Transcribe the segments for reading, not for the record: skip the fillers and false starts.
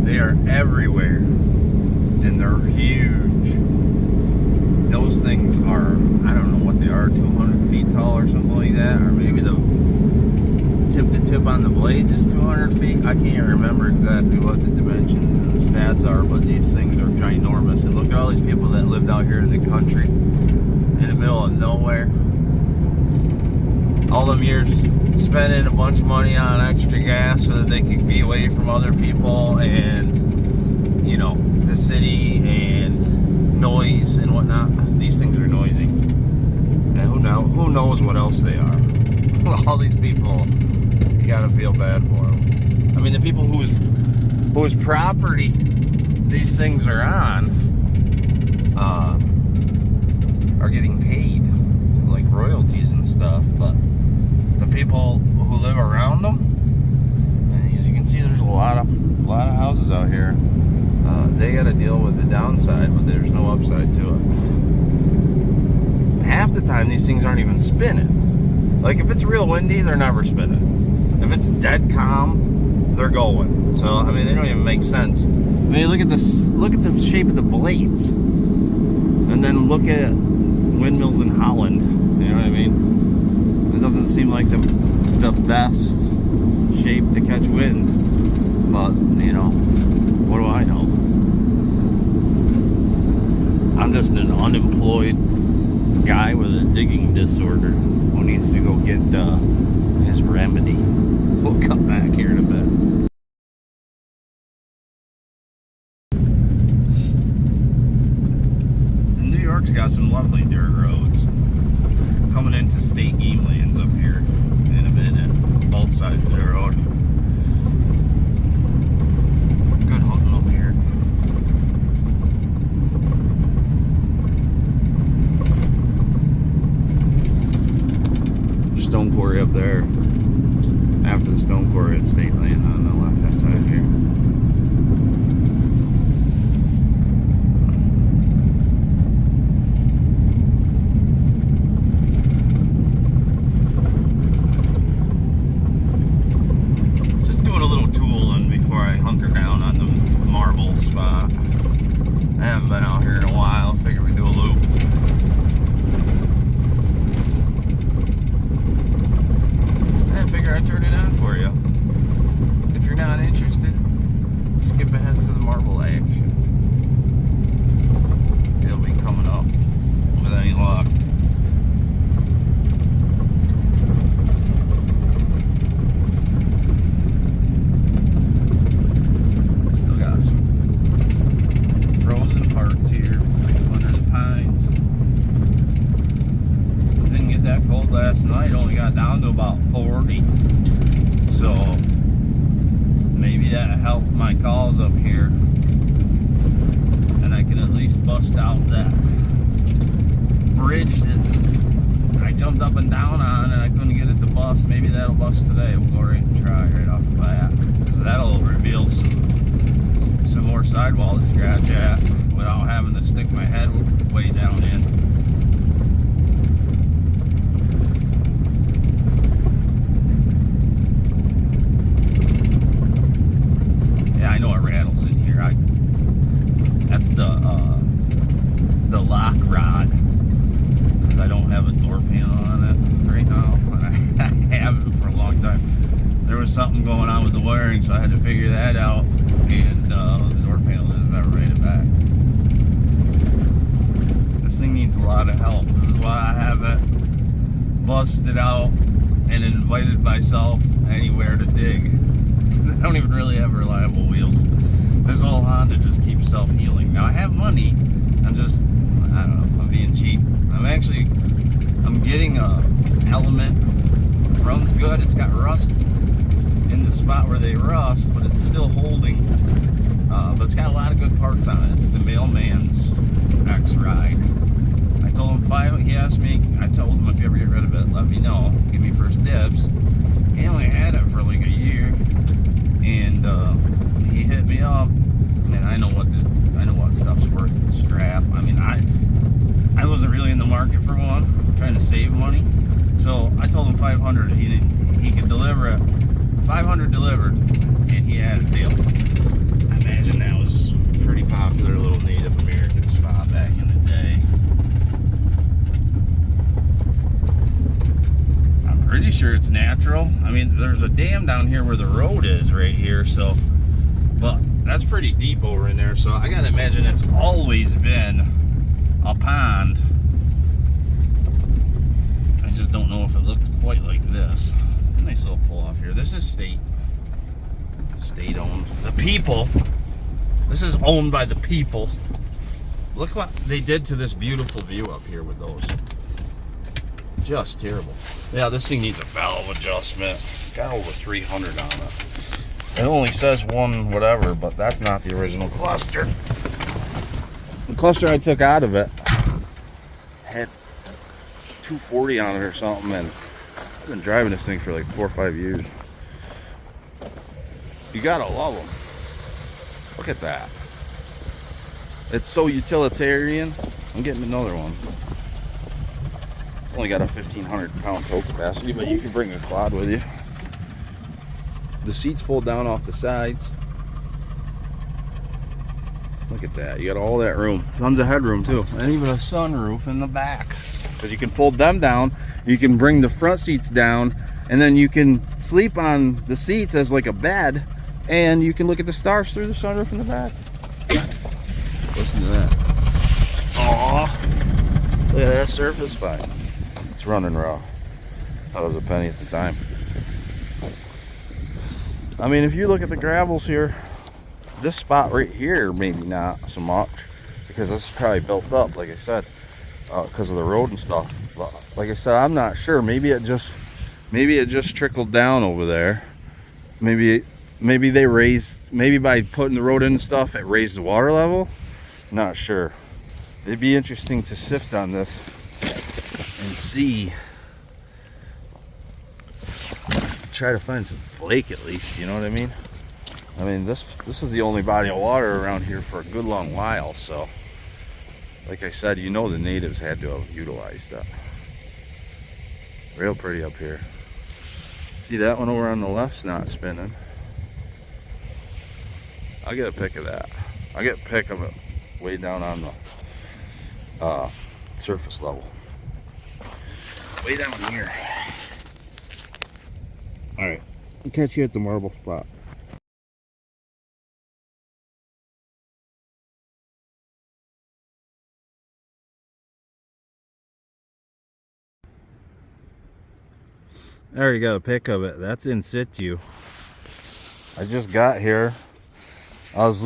They are everywhere, and they're huge. Those things are, I don't know what they are, 200 feet tall or something like that, or maybe the tip to tip on the blades is 200 feet. I can't remember exactly what the dimensions and the stats are, but these things are ginormous. And look at all these people that lived out here in the country, in the middle of nowhere. All them years spending a bunch of money on extra gas so that they could be away from other people and, you know, the city and noise and whatnot. These things are noisy. And who knows what else they are. All these people, you gotta feel bad for them. I mean, the people whose property these things are on are getting paid, like royalties and stuff, but the people who live around them, and as you can see, there's a lot of houses out here. They got to deal with the downside, but there's no upside to it. Half the time, these things aren't even spinning. Like if it's real windy, they're never spinning. If it's dead calm, they're going. So I mean, they don't even make sense. I mean, look at this. Look at the shape of the blades, and then look at windmills in Holland. You know what I mean? It doesn't seem like the best shape to catch wind, but you know, what do I know? I'm just an unemployed guy with a digging disorder who needs to go get his remedy. We'll come back here in a bit. New York's got some lovely dirt roads. Coming into state game lands up here in a minute, both sides of the road. Good hunting up here. Stone quarry up there. After the stone quarry, it's state land on the left hand side here. Hunker down on the marble spot. I haven't been out here in a while. I figured we'd do a loop. I figure I'd turn it on for you. If you're not interested, skip ahead to the marble action. It'll be coming up with any luck. Last night only got down to about 40, so maybe that helped my calls up here, and I can at least bust out that bridge that's I jumped up and down on and I couldn't get it to bust. Maybe that'll bust today. We'll go right and try right off the bat, because that'll reveal some more sidewall to scratch at without having to stick my head way down in. I know it rattles in here. That's the lock rod, because I don't have a door panel on it right now, and I haven't for a long time. There was something going on with the wiring, so I had to figure that out, and the door panel just never made it back. This thing needs a lot of help. This is why I haven't busted out and invited myself anywhere to dig. I don't even really have reliable wheels. This old Honda just keeps self-healing. Now I have money. I don't know, I'm being cheap. I'm getting a Element. Runs good. It's got rust in the spot where they rust, but it's still holding. But it's got a lot of good parts on it. It's the mailman's X-Ride. I told him he asked me, I told him if you ever get rid of it, let me know. Give me first dibs. He only had it for like a year. And he hit me up, and I know what stuff's worth in scrap. I mean, I wasn't really in the market for one. I'm trying to save money, so I told him 500. He could deliver it. 500 delivered, and he had a deal. I managed sure it's natural. I mean, there's a dam down here where the road is right here, so, but that's pretty deep over in there, so I gotta imagine it's always been a pond. I just don't know if it looked quite like this. Nice little pull off here. This is state owned. The people, this is owned by the people. Look what they did to this beautiful view up here with those. Just terrible. Yeah, this thing needs a valve adjustment. Got over 300 on it. It only says one whatever, but that's not the original cluster. The cluster I took out of it had 240 on it or something, and I've been driving this thing for like 4 or 5 years. You gotta love them. Look at that. It's so utilitarian. I'm getting another one. It's only got a 1,500 pound tow capacity, but you can bring a quad with you. The seats fold down off the sides. Look at that. You got all that room. Tons of headroom too. And even a sunroof in the back. Because you can fold them down. You can bring the front seats down. And then you can sleep on the seats as like a bed. And you can look at the stars through the sunroof in the back. Listen to that. Aww. Look at that surface fine. It's running raw. Thought it was a penny at the time. I mean, if you look at the gravels here, this spot right here, maybe not so much. Because this is probably built up, like I said, because of the road and stuff. But like I said, I'm not sure. Maybe it just trickled down over there. Maybe they raised, maybe by putting the road in and stuff, it raised the water level. Not sure. It'd be interesting to sift on this and see. Try to find some flake at least, you know what I mean? I mean, this is the only body of water around here for a good long while, so like I said, you know the natives had to have utilized that. Real pretty up here. See that one over on the left's not spinning. I'll get a pic of that. I'll get a pic of it way down on the surface level. Way down here. Alright, I'll catch you at the marble spot. I already got a pic of it. That's in situ. I just got here. I was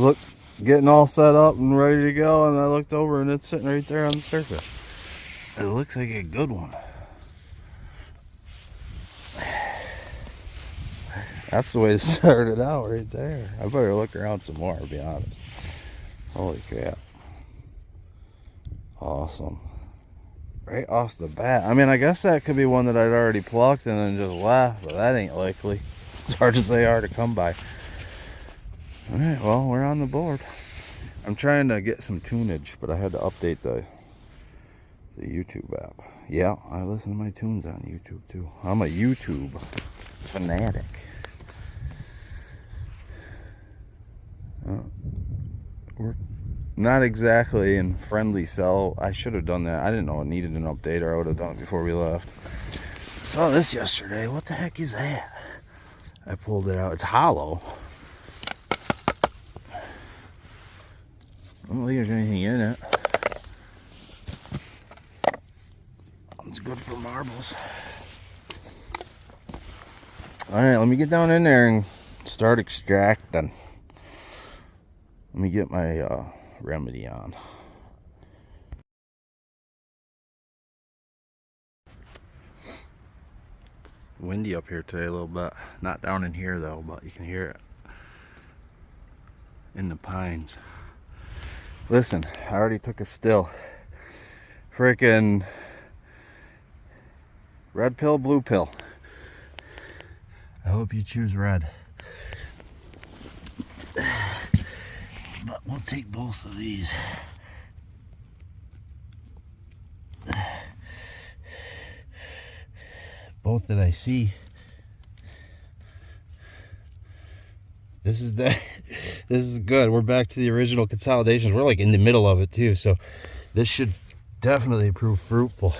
getting all set up and ready to go, and I looked over and it's sitting right there on the surface. It looks like a good one. That's the way to start it out right there. I better look around some more, to be honest. Holy crap. Awesome. Right off the bat. I mean, I guess that could be one that I'd already plucked and then just left, but that ain't likely. As hard as they are to come by. Alright, well, we're on the board. I'm trying to get some tunage, but I had to update the YouTube app. Yeah, I listen to my tunes on YouTube too. I'm a YouTube fanatic. We're not exactly in friendly cell. I should have done that. I didn't know it needed an update, or I would have done it before we left. Saw this yesterday. What the heck is that? I pulled it out. It's hollow. I don't think there's anything in it. It's good for marbles. Alright, let me get down in there and start extracting. Let me get my remedy on. Windy up here today a little bit. Not down in here though, but you can hear it in the pines. Listen, I already took a still. Freaking red pill, blue pill. I hope you choose red. But we'll take both of these. Both that I see. This is good. We're back to the original consolidations. We're like in the middle of it too, so this should definitely prove fruitful.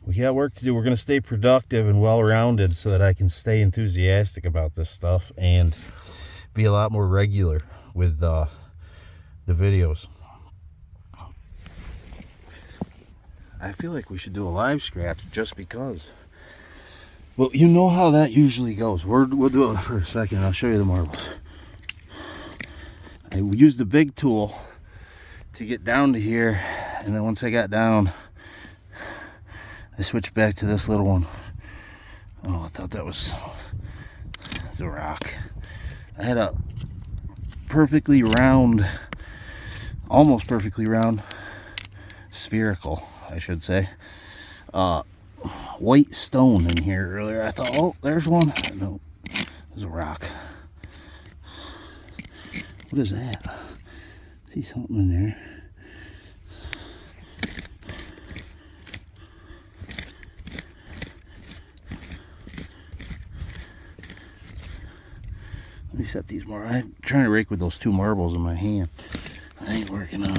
We got work to do. We're going to stay productive and well-rounded so that I can stay enthusiastic about this stuff and be a lot more regular with the videos. I feel like we should do a live scratch just because. Well, you know how that usually goes. We'll do it for a second. I'll show you the marbles. I used the big tool to get down to here, and then once I got down, I switched back to this little one. Oh, I thought that was a rock. I had a perfectly round, almost perfectly round, spherical, I should say, white stone in here earlier. I thought, oh, there's one. No, there's a rock. What is that? I see something in there. Let me set these more. I'm trying to rake with those 2 marbles in my hand. I ain't working out.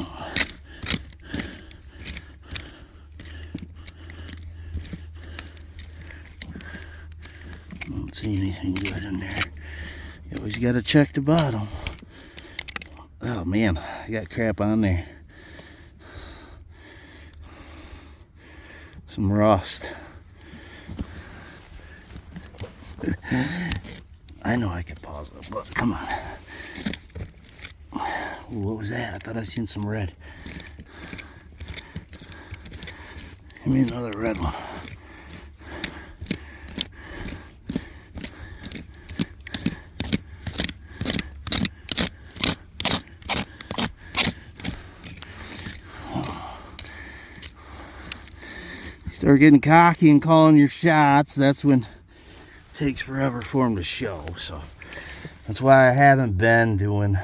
I don't see anything good in there. You always got to check the bottom. Oh man, I got crap on there. Some rust. I know I could pause it, but come on. Ooh, what was that? I thought I seen some red. Give me another red one. Start getting cocky and calling your shots, that's when it takes forever for them to show. So that's why I haven't been doing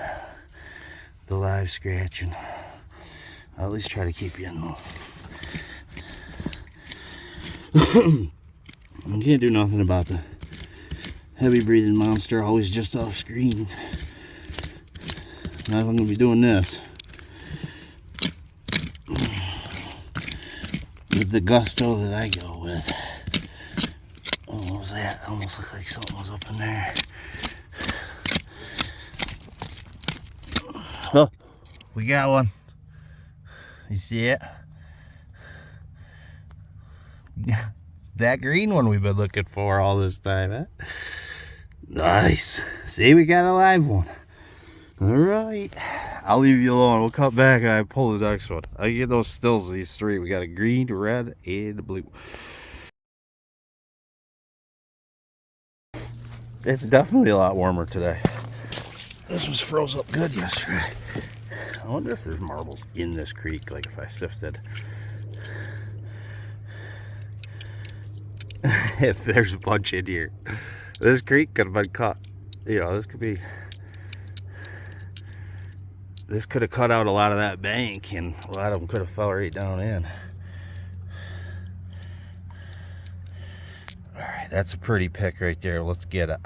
the live scratching. I'll at least try to keep you in though. I can't do nothing about the heavy breathing monster always just off screen. Not if I'm gonna be doing this with the gusto that I go with. Oh, what was that? Almost looked like something was up in there. Oh, we got one. You see it? That green one we've been looking for all this time, huh? Nice. See, we got a live one. All right. I'll leave you alone. We'll cut back and I pull the next one. I get those stills, these 3. We got a green, red, and blue. It's definitely a lot warmer today. This was froze up good yesterday. I wonder if there's marbles in this creek, like if I sifted. If there's a bunch in here. This creek could have been cut. You know, this could have cut out a lot of that bank, and a lot of them could have fell right down in. All right, that's a pretty pick right there. Let's get it.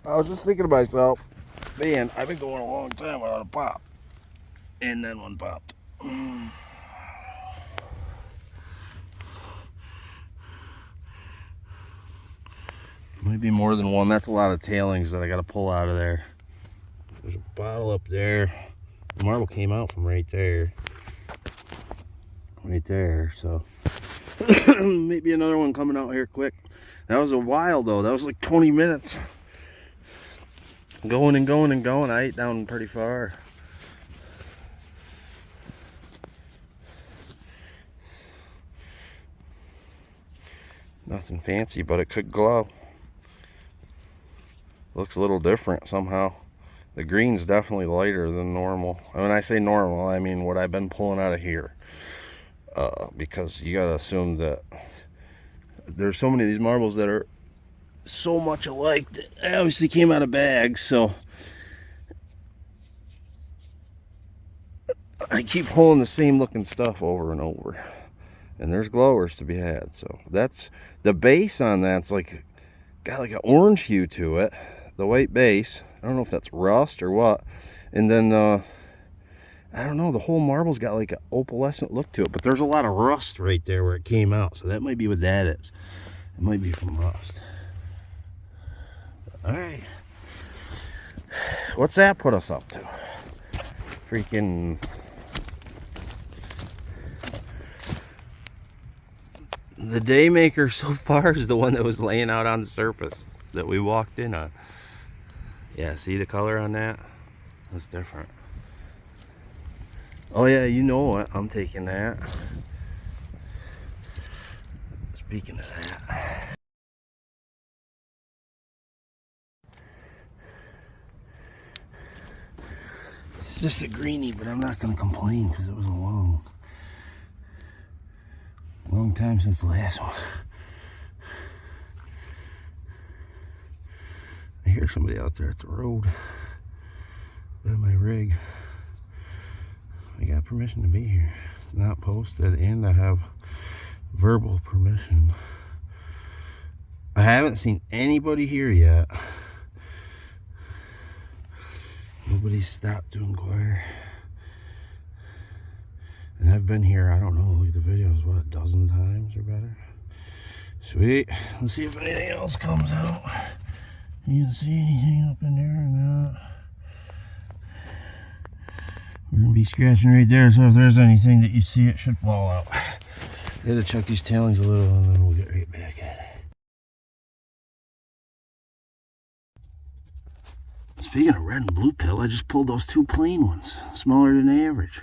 I was just thinking to myself, man, I've been going a long time without a pop. And then one popped. Maybe more than one. That's a lot of tailings that I got to pull out of there. There's a bottle up there. The marble came out from right there. Right there, so. Maybe another one coming out here quick. That was a while though. That was like 20 minutes. Going and going and going. I ate down pretty far. Nothing fancy, but it could glow. Looks a little different somehow. The green's definitely lighter than normal. And when I say normal, I mean what I've been pulling out of here. Because you gotta assume that there's so many of these marbles that are so much alike that they obviously came out of bags, so I keep pulling the same looking stuff over and over. And there's glowers to be had. So that's the base on that's like got like an orange hue to it. The white base. I don't know if that's rust or what. And then I don't know, the whole marble's got like an opalescent look to it, but there's a lot of rust right there where it came out. So that might be what that is. It might be from rust. All right. What's that put us up to? Freaking... The Daymaker so far is the one that was laying out on the surface that we walked in on. Yeah, see the color on that? That's different. Oh yeah, you know what? I'm taking that. Speaking of that. It's just a greenie, but I'm not going to complain because it was a long time since the last one. I hear somebody out there at the road by my rig. I got permission to be here. It's not posted, and I have verbal permission. I haven't seen anybody here yet. Nobody's stopped to inquire. And I've been here, I don't know, the videos, what, a dozen times or better? Sweet. Let's see if anything else comes out. You can see anything up in there or not. We're going to be scratching right there, so if there's anything that you see, it should fall out. Gotta check these tailings a little and then we'll get right back at it. Speaking of red and blue pill, I just pulled those 2 plain ones, smaller than the average.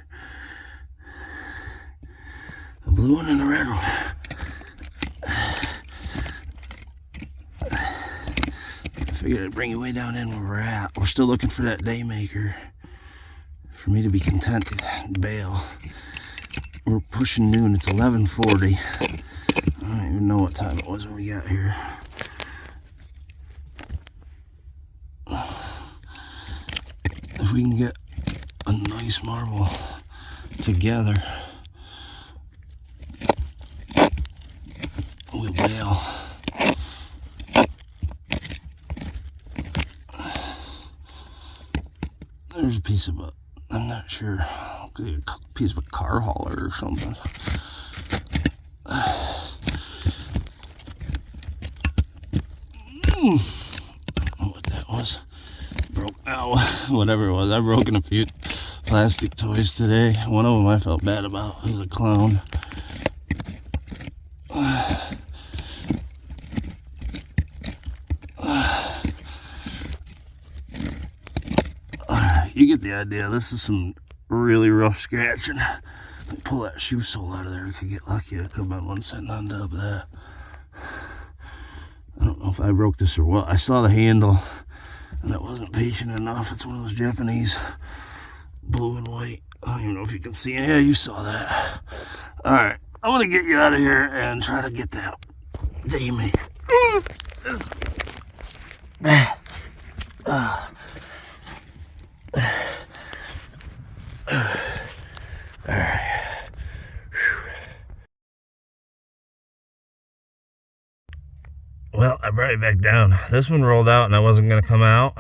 The blue one and the red one. I figured I'd bring you way down in where we're at. We're still looking for that Daymaker. For me to be content to bail. We're pushing noon, it's 11:40. I don't even know what time it was when we got here. If we can get a nice marble together, we'll bail. There's a piece of a, I'm not sure, a piece of a car hauler or something. What that was. Broke, ow, whatever it was. I've broken a few plastic toys today. One of them I felt bad about. It was a clown. You get the idea. This is some really rough scratching. Pull that shoe sole out of there. We could get lucky. It could have been one sitting on top of that. I don't know if I broke this or what. I saw the handle and it wasn't patient enough. It's one of those Japanese blue and white. I don't even know if you can see it. Yeah, you saw that. Alright, I'm going to get you out of here and try to get that Daymaker. This. Alright. Well, I brought it back down. This one rolled out and I wasn't going to come out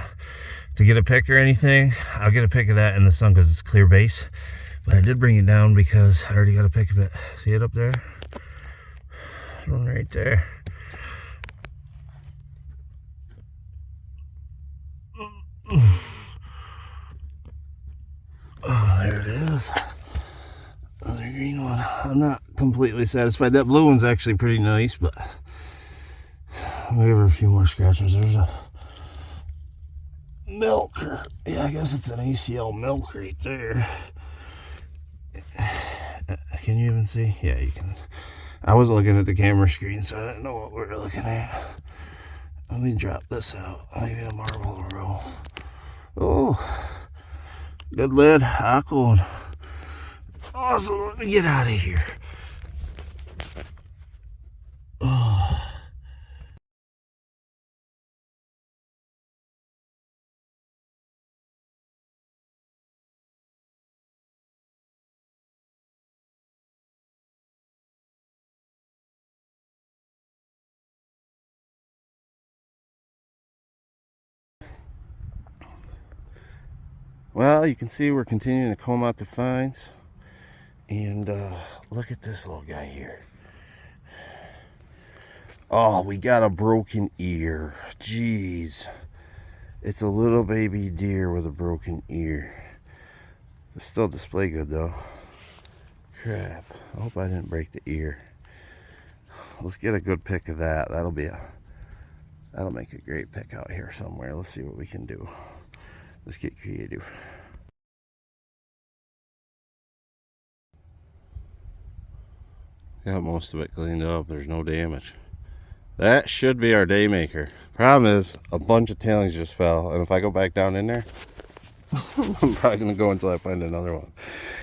to get a pick or anything. I'll get a pick of that in the sun because it's clear base. But I did bring it down because I already got a pick of it. See it up there? There's one right there. Oh, there it is. Another green one. I'm not completely satisfied. That blue one's actually pretty nice, but I'm gonna give her a few more scratches. There's a milk. Yeah, I guess it's an ACL milk right there. Can you even see? Yeah, you can. I was looking at the camera screen, so I didn't know what we were looking at. Let me drop this out. Maybe a marble roll. Oh, good lid. Aqua. Awesome. Let me get out of here. Oh. Well, you can see we're continuing to comb out the finds. And look at this little guy here. Oh, we got a broken ear. Jeez. It's a little baby deer with a broken ear. It's still display good though. Crap. I hope I didn't break the ear. Let's get a good pic of that. That'll make a great pic out here somewhere. Let's see what we can do. Let's get creative. Got most of it cleaned up. There's no damage. That should be our day maker. Problem is, a bunch of tailings just fell, and if I go back down in there, I'm probably gonna go until I find another one.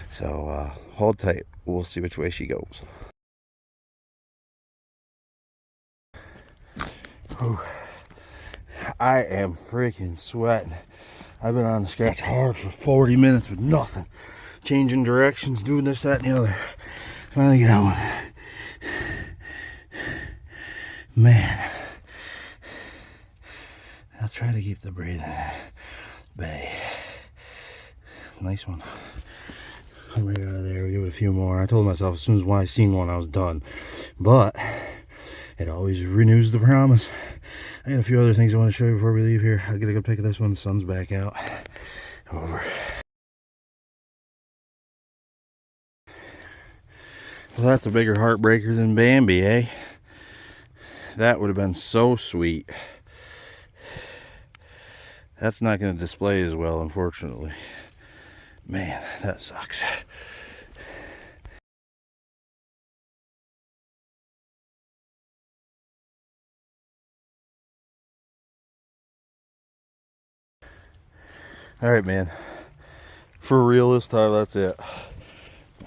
So hold tight. We'll see which way she goes. Whew. I am freaking sweating. I've been on the scratch hard for 40 minutes with nothing. Changing directions, doing this, that, and the other. Finally got one. Man. I'll try to keep the breathing at bay. Nice one. Come right out of there. We'll give it a few more. I told myself as soon as I seen one, I was done. But it always renews the promise. I got a few other things I want to show you before we leave here. I'll get a good pic of this one. The sun's back out. Over. Well, that's a bigger heartbreaker than Bambi, eh? That would have been so sweet. That's not going to display as well, unfortunately. Man, that sucks. All right, man. For real this time, that's it.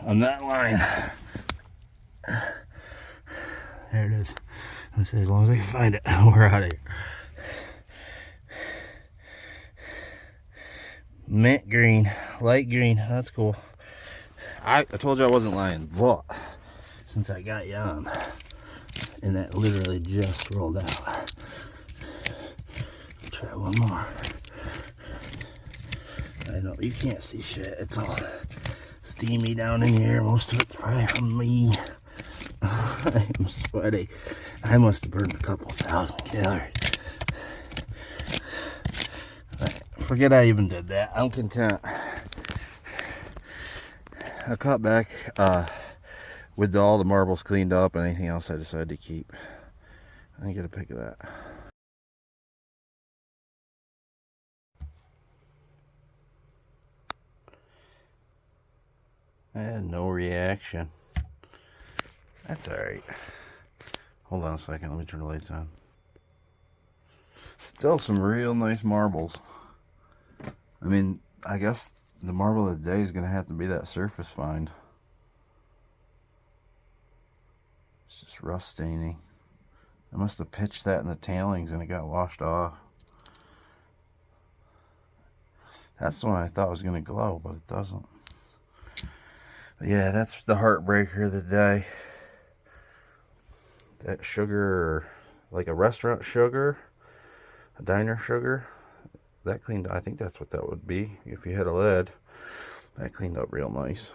I'm not lying. There it is. I say as long as I can find it, we're out of here. Mint green, light green. That's cool. I told you I wasn't lying, but since I got you on, and that literally just rolled out, I'll try one more. I know you can't see shit. It's all steamy down in here. Most of it's probably from me. I am sweaty. I must have burned a couple thousand calories. Forget I even did that. I'm content. I cut back with all the marbles cleaned up and anything else I decided to keep. I didn't get a pic of that. I had no reaction. That's alright. Hold on a second, let me turn the lights on. Still some real nice marbles. I mean, I guess the marble of the day is going to have to be that surface find. It's just rust staining. I must have pitched that in the tailings and it got washed off. That's the one I thought was going to glow, but it doesn't. But yeah, that's the heartbreaker of the day. That sugar, like a restaurant sugar, a diner sugar, that cleaned up. I think that's what that would be if you had a lid. That cleaned up real nice.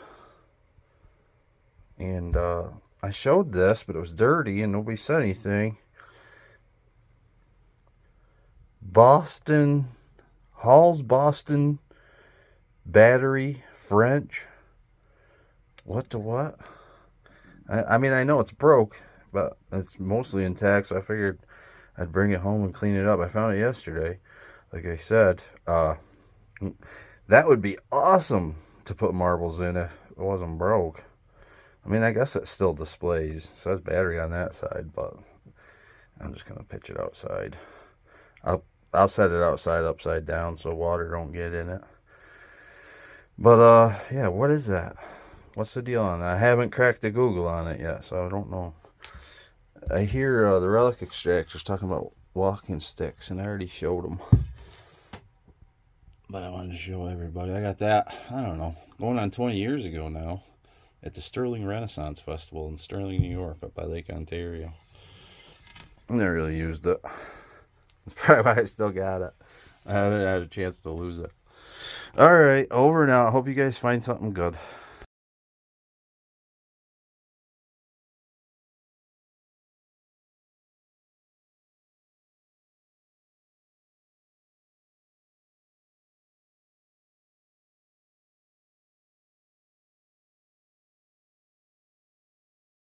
And I showed this, but it was dirty and nobody said anything. Hall's Boston battery French. What to what? I mean, I know it's broke, but it's mostly intact, so I figured I'd bring it home and clean it up. I found it yesterday. Like I said, that would be awesome to put marbles in if it wasn't broke. I mean, I guess it still displays. It says battery on that side, but I'm just going to pitch it outside. I'll set it outside upside down so water don't get in it. But, yeah, what is that? What's the deal on that? I haven't cracked the Google on it yet, so I don't know. I hear the relic extractors talking about walking sticks, and I already showed them. But I wanted to show everybody. I got that, I don't know, going on 20 years ago now at the Sterling Renaissance Festival in Sterling, New York, up by Lake Ontario. I never really used it. That's probably why I still got it. I haven't had a chance to lose it. All right, over now. I hope you guys find something good.